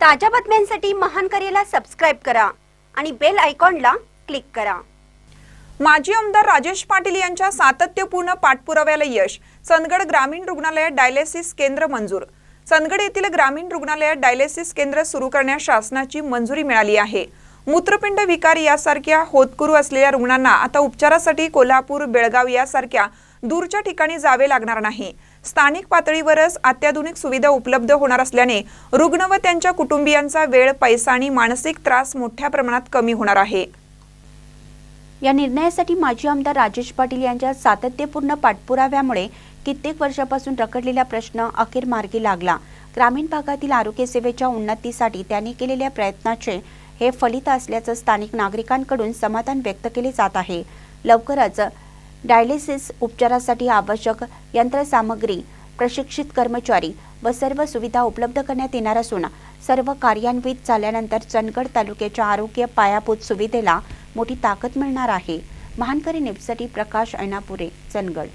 ताज्या बातम्यांसाठी महानकरेला सबस्क्राइब करा आणि बेल आयकॉनला क्लिक करा। माजी आमदार राजेश पाटील यांच्या सातत्यपूर्ण पाठपुराव्याला यश। चंदगड ग्रामीण रुग्णालयात डायलिसिस केंद्र मंजूर। चंदगड येथील ग्रामीण रुग्णालयात डायलिसिस केंद्र सुरू करण्यास शासनाची मंजुरी मिळाली आहे। मूत्रपिंड विकार यासारख्या होतकरू असलेल्या रुग्णांना आता उपचारासाठी कोल्हापूर, बेळगाव यासारख्या दूरच्या ठिकाणी जावे लागणार नाही। स्थानिक पातळीवरच अत्याधुनिक सुविधा उपलब्ध होणार असल्याने रुग्ण व त्यांच्या कुटुंबियांचा वेळ, पैसा आणि मानसिक त्रास मोठ्या प्रमाणात कमी होणार आहे। या निर्णयासाठी माजी आमदार राजेश पाटील यांच्या सातत्यपूर्ण पाठपुराव्यामुळे कित्येक वर्षापासून रखडलेला प्रश्न अखेर मार्गी लागला। ग्रामीण भागातील आरोग्य सेवेच्या उन्नतीसाठी त्यांनी केलेल्या प्रयत्नाचे हे फलित असल्याचं स्थानिक नागरिकांकडून समाधान व्यक्त केले जात आहे। लवकरच डायलिसिस उपचारासाठी आवश्यक यंत्रसामग्री, प्रशिक्षित कर्मचारी व सर्व सुविधा उपलब्ध करण्यात येणार असून सर्व कार्यान्वित झाल्यानंतर चंदगड तालुक्याच्या आरोग्य पायाभूत सुविधेला मोठी ताकद मिळणार आहे। महानकरी न्यूजसाठी प्रकाश ऐनापुरे, चंदगड।